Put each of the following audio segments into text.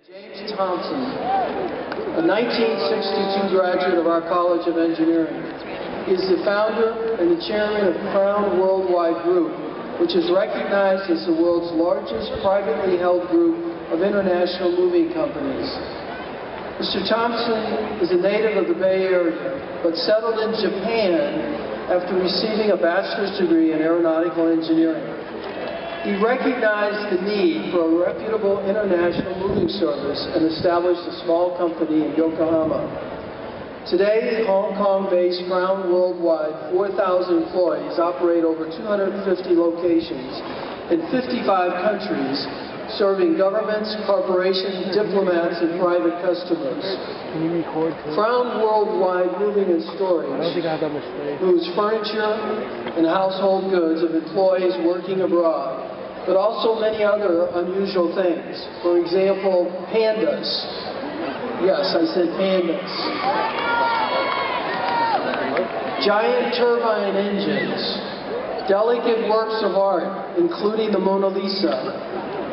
James Thompson, a 1962 graduate of our College of Engineering. He is the founder and the chairman of Crown Worldwide Group, which is recognized as the world's largest privately held group of international moving companies. Mr. Thompson is a native of the Bay Area, but settled in Japan after receiving a bachelor's degree in aeronautical engineering. He recognized the need for a reputable international moving service and established a small company in Yokohama. Today, Hong Kong-based Crown Worldwide, 4,000 employees, operate over 250 locations in 55 countries, serving governments, corporations, diplomats, and private customers. Crown Worldwide Moving and Storage moves furniture and household goods of employees working abroad, but also many other unusual things. For example, pandas. Yes, I said pandas. Giant turbine engines, delicate works of art, including the Mona Lisa,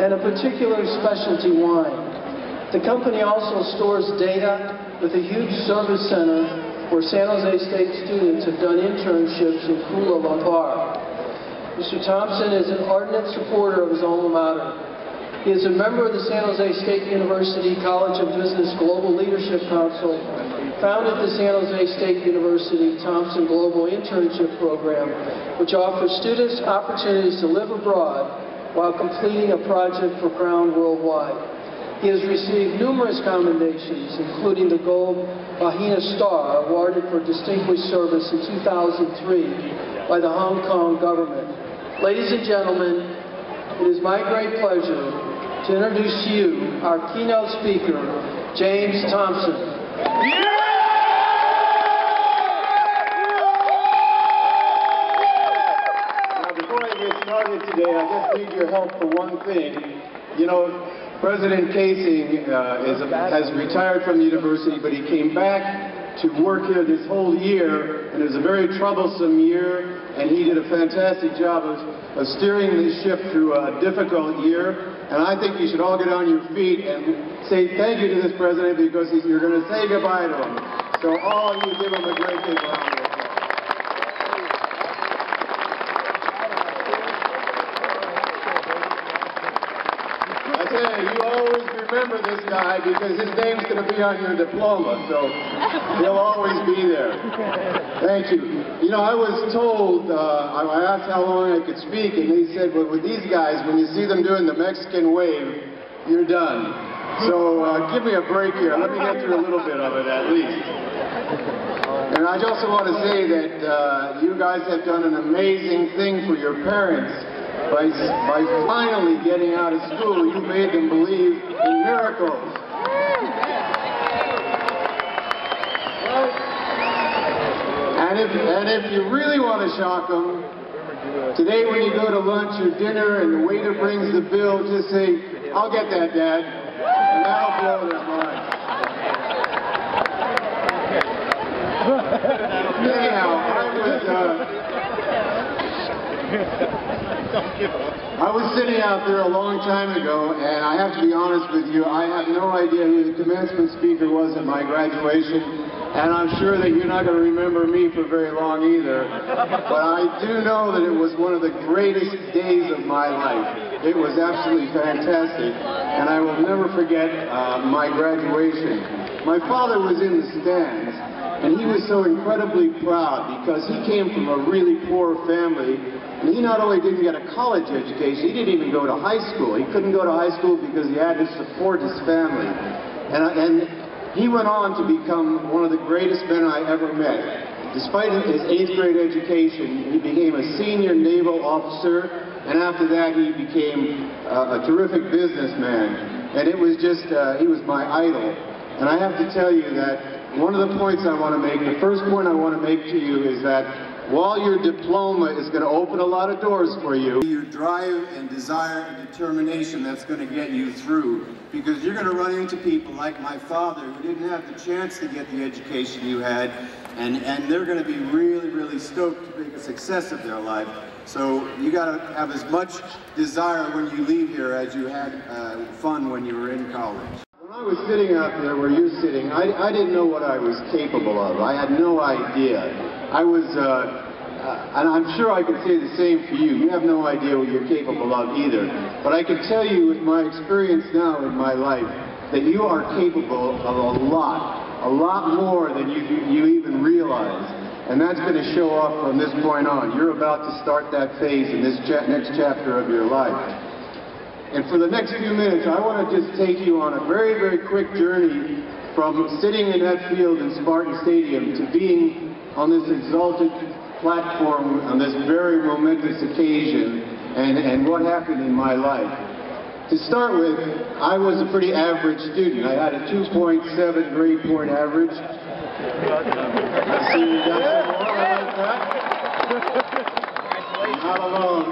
and a particular specialty wine. The company also stores data with a huge service center where San Jose State students have done internships in Kuala Lumpur. Mr. Thompson is an ardent supporter of his alma mater. He is a member of the San Jose State University College of Business Global Leadership Council, founded the San Jose State University Thompson Global Internship Program, which offers students opportunities to live abroad while completing a project for Crown Worldwide. He has received numerous commendations, including the Gold Bahina Star, awarded for distinguished service in 2003 by the Hong Kong government. Ladies and gentlemen, it is my great pleasure to introduce to you our keynote speaker, James Thompson. Now, before I get started today, I just need your help for one thing. You know, President Casing has retired from the university, but he came back to work here this whole year, and it was a very troublesome year, and he did a fantastic job of steering this ship through a difficult year. And I think you should all get on your feet and say thank you to this president, because you're going to say goodbye to him. So all of you give him a great big round of applause. I tell you, you always remember this guy because his name's going to be on your diploma, so he'll always be there. Thank you. You know, I was told, I asked how long I could speak, and they said, well, with these guys, when you see them doing the Mexican wave, you're done. So give me a break here. Let me get through a little bit of it at least. And I also want to say that you guys have done an amazing thing for your parents. By finally getting out of school, you made them believe in miracles. And if you really want to shock them, today when you go to lunch or dinner and the waiter brings the bill, just say, "I'll get that, Dad," and that'll blow their minds. Anyhow, I was sitting out there a long time ago, and I have to be honest with you, I have no idea who the commencement speaker was at my graduation, and I'm sure that you're not going to remember me for very long either, but I do know that it was one of the greatest days of my life. It was absolutely fantastic, and I will never forget my graduation. My father was in the stands, and he was so incredibly proud because he came from a really poor family. And he not only didn't get a college education, he didn't even go to high school. He couldn't go to high school because he had to support his family. And he went on to become one of the greatest men I ever met. Despite his 8th grade education, he became a senior naval officer, and after that he became a terrific businessman. And it was just, he was my idol. And I have to tell you that one of the points I want to make, the first point I want to make to you is that while your diploma is going to open a lot of doors for you, your drive and desire and determination that's going to get you through. Because you're going to run into people like my father who didn't have the chance to get the education you had, and they're going to be really, really stoked to make a success of their life. So you got to have as much desire when you leave here as you had fun when you were in college. When was sitting out there where you're sitting, I didn't know what I was capable of. I had no idea. I was, and I'm sure I could say the same for you. You have no idea what you're capable of either. But I can tell you with my experience now in my life that you are capable of a lot more than you even realize. And that's going to show up from this point on. You're about to start that phase in this next chapter of your life. And for the next few minutes, I want to just take you on a very, very quick journey from sitting in that field in Spartan Stadium to being on this exalted platform on this very momentous occasion and what happened in my life. To start with, I was a pretty average student. I had a 2.7 grade point average. I see you got some more like that. Not alone.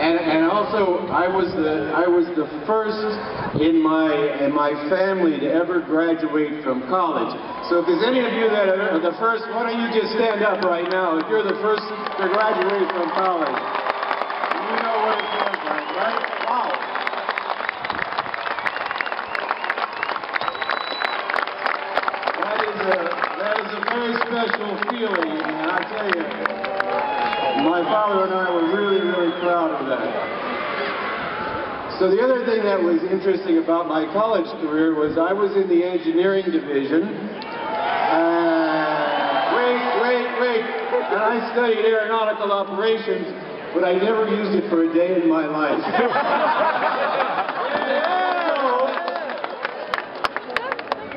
And also, I was the first in my family to ever graduate from college. So if there's any of you that are the first, why don't you just stand up right now? If you're the first to graduate from college, you know what it feels like, right? Wow. That is a very special feeling, and I tell you, my father and I were really, really proud of that. So the other thing that was interesting about my college career was I was in the engineering division. Wait. And I studied aeronautical operations, but I never used it for a day in my life.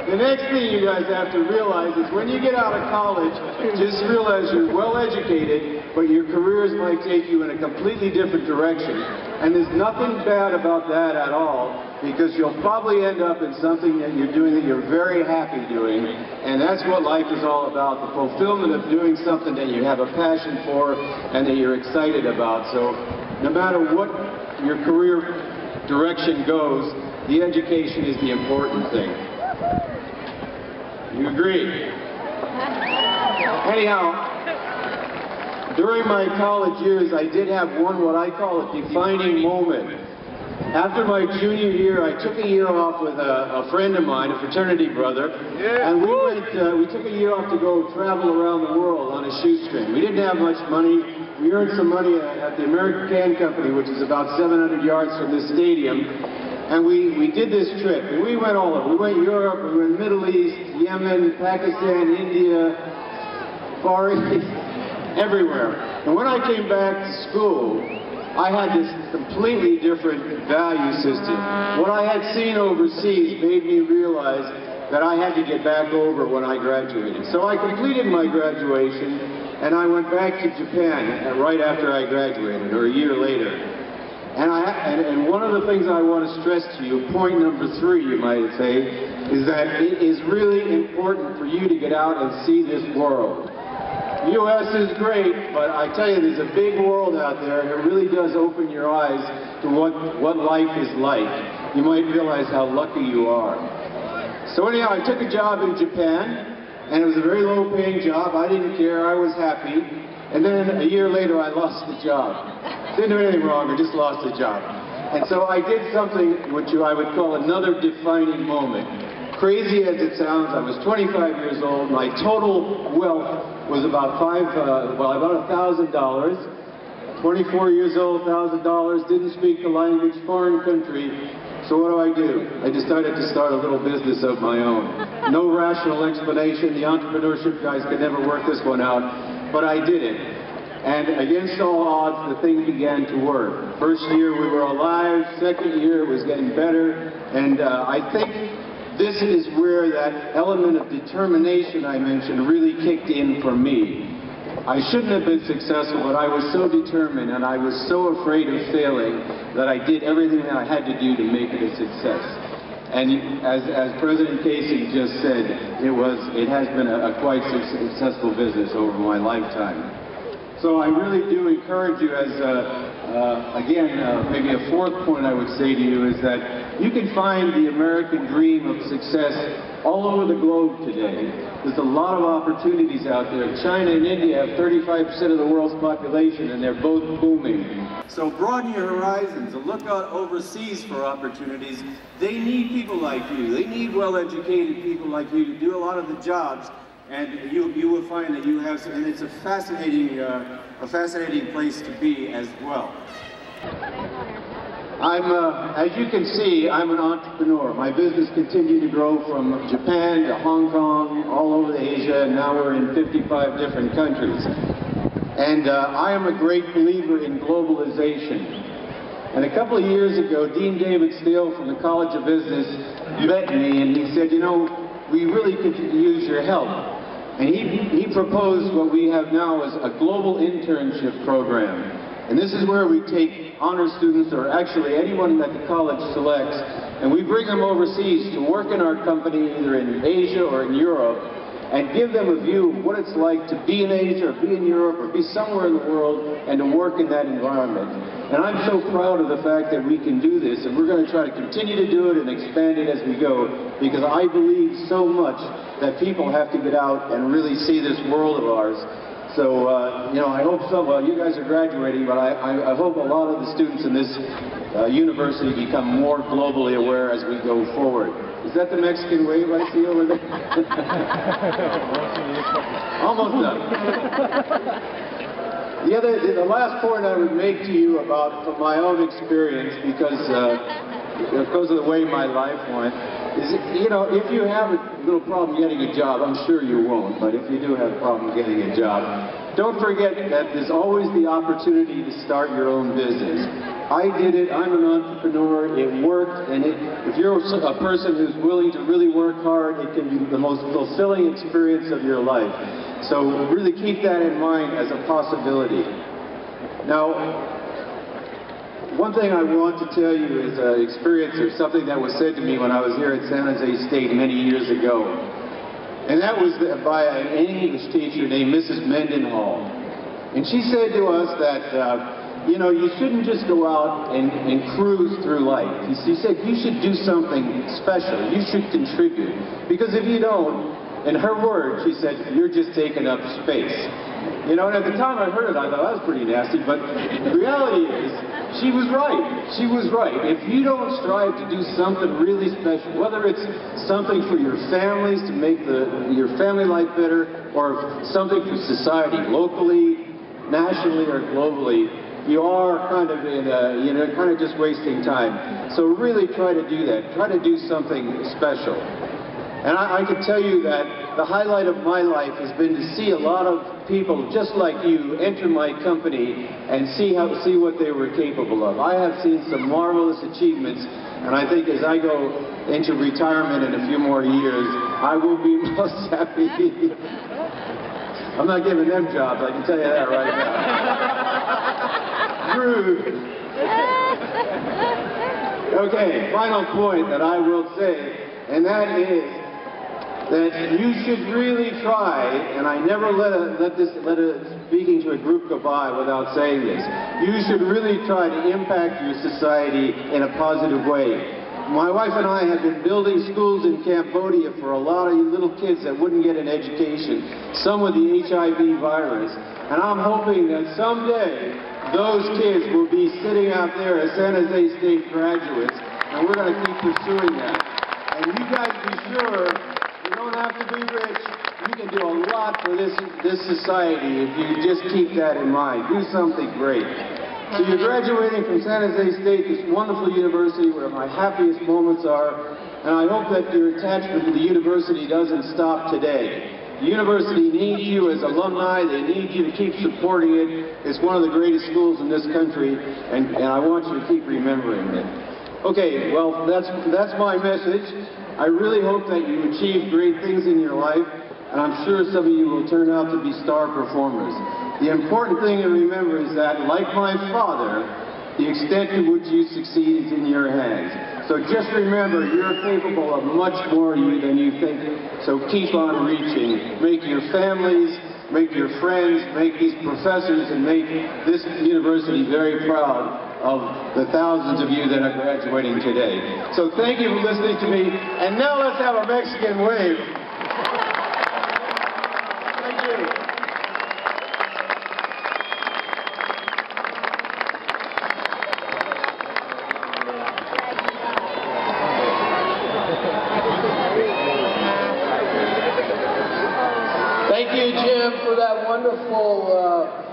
The next thing you guys have to realize is when you get out of college, just realize you're well educated, but your careers might take you in a completely different direction. And there's nothing bad about that at all, because you'll probably end up in something that you're doing that you're very happy doing. And that's what life is all about, the fulfillment of doing something that you have a passion for and that you're excited about. So no matter what your career direction goes, the education is the important thing. You agree? Anyhow, during my college years, I did have what I call a defining moment. After my junior year, I took a year off with a friend of mine, a fraternity brother, and we took a year off to go travel around the world on a shoestring. We didn't have much money. We earned some money at the American Can Company, which is about 700 yards from this stadium. And we did this trip, and we went all over. We went Europe, we went Middle East, Yemen, Pakistan, India, Far East, everywhere. And when I came back to school, I had this completely different value system. What I had seen overseas made me realize that I had to get back over when I graduated. So I completed my graduation, and I went back to Japan right after I graduated, or a year later. And one of the things I want to stress to you, point number 3, you might say, is that it is really important for you to get out and see this world. The U.S. is great, but I tell you, there's a big world out there, and it really does open your eyes to what life is like. You might realize how lucky you are. So anyhow, I took a job in Japan, and it was a very low-paying job. I didn't care. I was happy. And then a year later, I lost the job. Didn't do anything wrong, I just lost the job. And so I did something which I would call another defining moment. Crazy as it sounds, I was 25 years old. My total wealth was about $1,000. 24 years old, $1,000, didn't speak the language, foreign country. So what do? I decided to start a little business of my own. No rational explanation. The entrepreneurship guys could never work this one out, but I did it. And against all odds, the thing began to work. First year we were alive, second year it was getting better, and I think this is where that element of determination I mentioned really kicked in for me. I shouldn't have been successful, but I was so determined and I was so afraid of failing that I did everything that I had to do to make it a success. And as President Casey just said, it has been a quite successful business over my lifetime. So I really do encourage you as, again, maybe a fourth point I would say to you is that you can find the American dream of success all over the globe today. There's a lot of opportunities out there. China and India have 35% of the world's population, and they're both booming. So broaden your horizons and look out overseas for opportunities. They need people like you. They need well-educated people like you to do a lot of the jobs. And you will find that you have, and it's a fascinating place to be as well. As you can see, I'm an entrepreneur. My business continued to grow from Japan to Hong Kong, all over Asia, and now we're in 55 different countries. And I am a great believer in globalization. And a couple of years ago, Dean David Steele from the College of Business met me, and he said, you know, we really could use your help. And he proposed what we have now as a global internship program. And this is where we take honor students, or actually anyone that the college selects, and we bring them overseas to work in our company, either in Asia or in Europe, and give them a view of what it's like to be in Asia, or be in Europe, or be somewhere in the world, and to work in that environment. And I'm so proud of the fact that we can do this, and we're going to try to continue to do it and expand it as we go, because I believe so much that people have to get out and really see this world of ours. So, you know, I hope so. Well, you guys are graduating, but I hope a lot of the students in this university become more globally aware as we go forward. Is that the Mexican wave I see over there? Almost done. The last point I would make to you from my own experience, because of the way my life went, is, you know, if you have a little problem getting a job, I'm sure you won't, but if you do have a problem getting a job, don't forget that there's always the opportunity to start your own business. I did it, I'm an entrepreneur, it worked, and if you're a person who's willing to really work hard, it can be the most fulfilling experience of your life. So really keep that in mind as a possibility. Now, one thing I want to tell you is an experience of something that was said to me when I was here at San Jose State many years ago. And that was by an English teacher named Mrs. Mendenhall. And she said to us that, you know, you shouldn't just go out and cruise through life. She said you should do something special. You should contribute. Because if you don't, in her words, she said, you're just taking up space. You know, and at the time I heard it, I thought that was pretty nasty, but the reality is, she was right. She was right. If you don't strive to do something really special, whether it's something for your families to make your family life better, or something for society, locally, nationally, or globally, you are kind of in kind of just wasting time. So really try to do that. Try to do something special. And I can tell you that the highlight of my life has been to see a lot of people just like you enter my company and see what they were capable of. I have seen some marvelous achievements, and I think as I go into retirement in a few more years, I will be most happy. I'm not giving them jobs, I can tell you that right now. Rude. Okay, final point that I will say, and that is that you should really try, and I never let speaking to a group go by without saying this, you should really try to impact your society in a positive way. My wife and I have been building schools in Cambodia for a lot of little kids that wouldn't get an education, some with the HIV virus, and I'm hoping that someday those kids will be sitting out there as San Jose State graduates, and we're going to keep pursuing that. And you guys be sure, you don't have to be rich. You can do a lot for this society if you just keep that in mind. Do something great. So you're graduating from San Jose State, this wonderful university where my happiest moments are, and I hope that your attachment to the university doesn't stop today. The university needs you as alumni. They need you to keep supporting it. It's one of the greatest schools in this country, and I want you to keep remembering it. Okay, well, that's my message. I really hope that you achieve great things in your life, and I'm sure some of you will turn out to be star performers. The important thing to remember is that, like my father, the extent to which you succeed is in your hands. So just remember, you're capable of much more than you think, so keep on reaching. Make your families, make your friends, make these professors, and make this university very proud of the thousands of you that are graduating today. So thank you for listening to me, and now let's have a Mexican wave. Thank you. Thank you, Jim, for that wonderful